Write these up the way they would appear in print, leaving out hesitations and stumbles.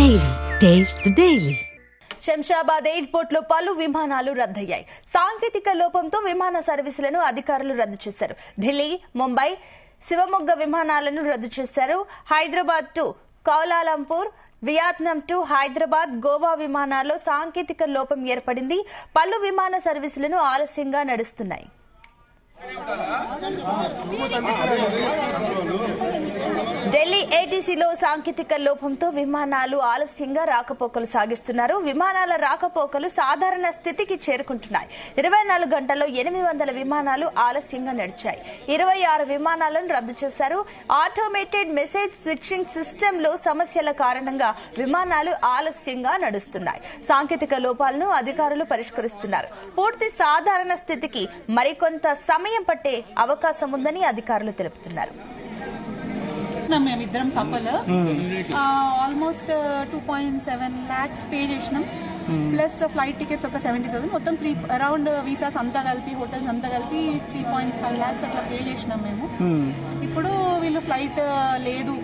Daily. Taste the Daily. Shamshabad airport లో పలు విమానాలు రద్దయ్యాయి. సాంకేతిక లోపంతో విమాన సర్వీసులను అధికారులు రద్దు చేశారు. ఢిల్లీ, ముంబై, శివమొగ్గ విమానాలను రద్దు చేశారు. Hyderabad to Kuala Lumpur, Vietnam to Hyderabad, Goa విమానాల్లో సాంకేతిక లోపం ఏర్పడింది. పలు విమాన సర్వీసులను ఆలస్యంగా నడుస్తున్నాయి. ఢిల్లీ ఏటీసీలో సాంకేతిక లోపంతో విమానాలు ఆలస్యంగా రాకపోకలు సాగిస్తున్నారు. విమానాల రాకపోకలు సాధారణ స్థితికి చేరుకుంటున్నాయి. 24 గంటల్లో 800 విమానాలు ఆలస్యంగా నడిచాయి. 26 విమానాలను రద్దు చేశారు. ఆటోమేటెడ్ మెసేజ్ స్విచ్చింగ్ సిస్టమ్ లో సమస్యల కారణంగా విమానాలు ఆలస్యంగా నడుస్తున్నాయి. సాంకేతిక లోపాలను అధికారులు పరిష్కరిస్తున్నారు. పూర్తి సాధారణ స్థితికి మరికొంత సమయం పట్టే అవకాశం ఉందని అధికారులు తెలుపుతున్నారు. మేమిద్దరం కపుల్ ఆల్మోస్ట్ 2.7 lakhs పే చేసినాం. ప్లస్ ఫ్లైట్ టికెట్స్ ఒక 70,000, మొత్తం అరౌండ్ వీసాస్ అంతా కలిపి, హోటల్స్ అంతా కలిపి 3.5 lakhs అట్లా పే చేసినాం మేము. ఇప్పుడు వీళ్ళు ఫ్లైట్ లేదు,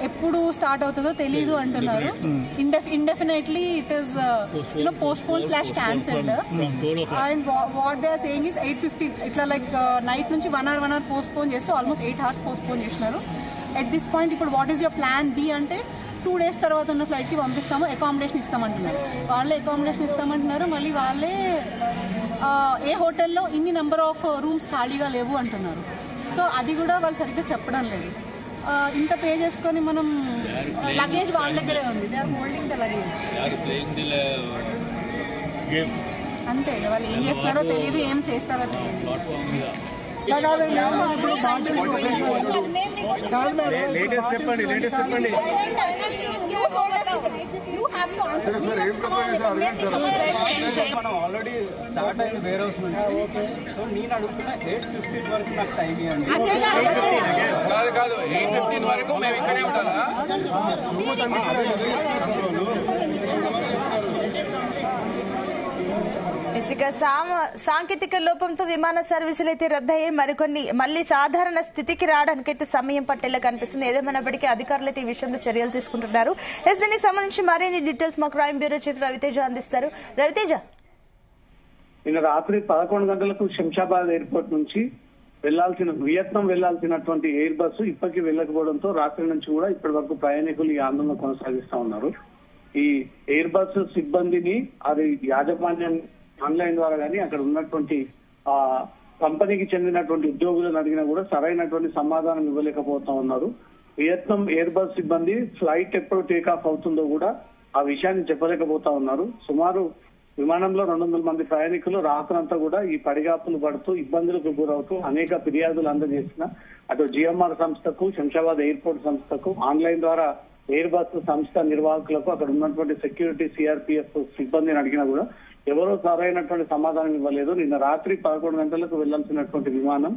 ఎప్పుడు స్టార్ట్ అవుతుందో తెలీదు అంటున్నారు. Indefinitely it is postpone / cancelled. And what they are saying is 8:15 ఇట్లా లైక్ నైట్ నుంచి 1 hour పోస్ట్పోన్ చేస్తూ ఆల్మోస్ట్ 8 hours పోస్ట్పోన్ చేసినారు. ఎట్ దిస్ పాయింట్ ఇప్పుడు what is your plan B అంటే 2 days తర్వాత ఉన్న ఫ్లైట్కి పంపిస్తాము, అకామిడేషన్ ఇస్తామంటున్నారు. వాళ్ళే అకామిడేషన్ ఇస్తామంటున్నారు. మళ్ళీ వాళ్ళే ఏ హోటల్లో ఇన్ని నెంబర్ ఆఫ్ రూమ్స్ ఖాళీగా లేవు అంటున్నారు. సో అది కూడా వాళ్ళు సరిగ్గా చెప్పడం లేదు. ఇంత పే చేసుకొని మనం లగేజ్ వాళ్ళ దగ్గరే ఉంది. They are holding the luggage. అంతే, వాళ్ళు ఏం చేస్తారో తెలియదు, ఏం చేస్తారో తెలియదు. లేటెస్ట్ చెప్పండి. మనం ఆల్రెడీ స్టార్ట్ అయిన వేర్ హౌస్ నుంచి. సో నేను అడుగుతున్నా 8:15 వరకు నాకు టైం ఇవ్వండి. కాదు 8:15 వరకు మేము ఇక్కడే ఉంటారా? సాంకేతిక లోపంతో విమాన సర్వీసులు అయితే రద్దయ్యాయి. మళ్ళీ సాధారణ స్థితికి రావడానికైతే సమయం పట్టేలా కనిపిస్తుంది. ఏదేమైనప్పటికీ అధికారులు అయితే ఈ విషయంలో చర్యలు తీసుకుంటున్నారు. దీనికి సంబంధించి మరిన్ని డీటెయిల్స్ మా క్రైమ్ బ్యూరో చీఫ్ రవితేజ అందిస్తారు. రవితేజ, నిన్న రాత్రి 11 గంటలకు శంషాబాద్ ఎయిర్పోర్ట్ నుంచి వియత్నాం వెళ్లాల్సినటువంటి ఎయిర్ బస్సు ఇప్పటికీ వెళ్లకపోవడంతో రాత్రి నుంచి కూడా ఇప్పటి వరకు ప్రయాణికులు ఈ ఆందోళన కొనసాగిస్తా ఉన్నారు. ఈ ఎయిర్ బస్సు సిబ్బందిని, అది యాజమాన్యం ఆన్లైన్ ద్వారా కానీ అక్కడ ఉన్నటువంటి కంపెనీకి చెందినటువంటి ఉద్యోగులను అడిగినా కూడా సరైనటువంటి సమాధానం ఇవ్వలేకపోతా ఉన్నారు. వియత్నాం ఎయిర్ బస్ సిబ్బంది ఫ్లైట్ ఎప్పుడు టేకాఫ్ అవుతుందో కూడా ఆ విషయాన్ని చెప్పలేకపోతా ఉన్నారు. సుమారు విమానంలో 200 మంది ప్రయాణికులు రాత్రంతా కూడా ఈ పడిగాపులు పడుతూ ఇబ్బందులకు గురవుతూ అనేక ఫిర్యాదులు అందజేసిన అటు జిఎంఆర్ సంస్థకు, శంషాబాద్ ఎయిర్పోర్ట్ సంస్థకు, ఆన్లైన్ ద్వారా ఎయిర్ బస్ సంస్థ నిర్వాహకులకు, అక్కడ ఉన్నటువంటి సెక్యూరిటీ సిఆర్పిఎఫ్ సిబ్బందిని అడిగినా కూడా ఎవరో సరైనటువంటి సమాధానం ఇవ్వలేదు. నిన్న రాత్రి 11 గంటలకు వెళ్లాల్సినటువంటి విమానం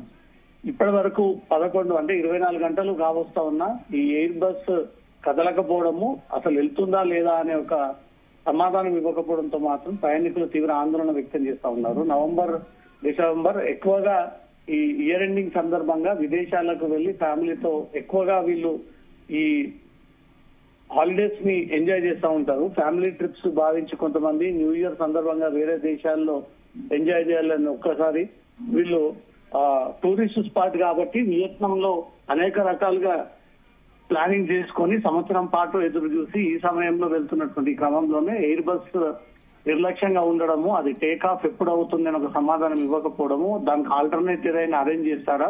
ఇప్పటి వరకు 11 అంటే 24 గంటలు కావస్తా ఉన్నా ఈ ఎయిర్ బస్ కదలకపోవడము, అసలు వెళ్తుందా లేదా అనే ఒక సమాధానం ఇవ్వకపోవడంతో మాత్రం ప్రయాణికులు తీవ్ర ఆందోళన వ్యక్తం చేస్తా ఉన్నారు. నవంబర్, డిసెంబర్ ఎక్కువగా ఈ ఇయర్ ఎండింగ్ సందర్భంగా విదేశాలకు వెళ్లి ఫ్యామిలీతో ఎక్కువగా వీళ్ళు ఈ హాలిడేస్ ని ఎంజాయ్ చేస్తూ ఉంటారు. ఫ్యామిలీ ట్రిప్స్ భావించి కొంతమంది న్యూ ఇయర్ సందర్భంగా వేరే దేశాల్లో ఎంజాయ్ చేయాలని ఒక్కసారి వీళ్ళు టూరిస్ట్ స్పాట్ కాబట్టి వియత్నాంలో అనేక రకాలుగా ప్లానింగ్ చేసుకొని సంవత్సరం పాటు ఎదురు చూసి ఈ సమయంలో వెళ్తున్నటువంటి క్రమంలోనే ఎయిర్ బస్ నిర్లక్ష్యంగా ఉండడము, అది టేక్ ఆఫ్ ఎప్పుడు అవుతుందని ఒక సమాధానం ఇవ్వకపోవడము, దానికి ఆల్టర్నేట్ ఏదైనా అరేంజ్ చేస్తారా,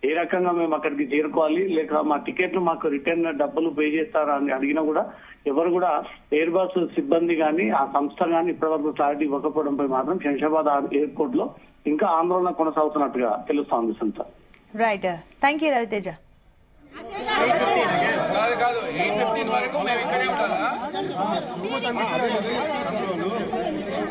ఏ రకంగా మేము అక్కడికి చేరుకోవాలి, లేక మా టికెట్లు మాకు రిటర్న్ డబ్బులు పే చేస్తారా అని అడిగినా కూడా ఎవరు కూడా ఎయిర్ బస్ సిబ్బంది కానీ ఆ సంస్థ కానీ ఇప్పటివరకు క్లారిటీ ఇవ్వకపోవడంపై మాత్రం శంషాబాద్ ఎయిర్పోర్ట్ లో ఇంకా ఆందోళన కొనసాగుతున్నట్టుగా తెలుస్తోంది. సంత రైట్, థ్యాంక్ యూ రవితేజ. కాదు 8:15 వరకు మేము ఇక్కడే ఉంటారా?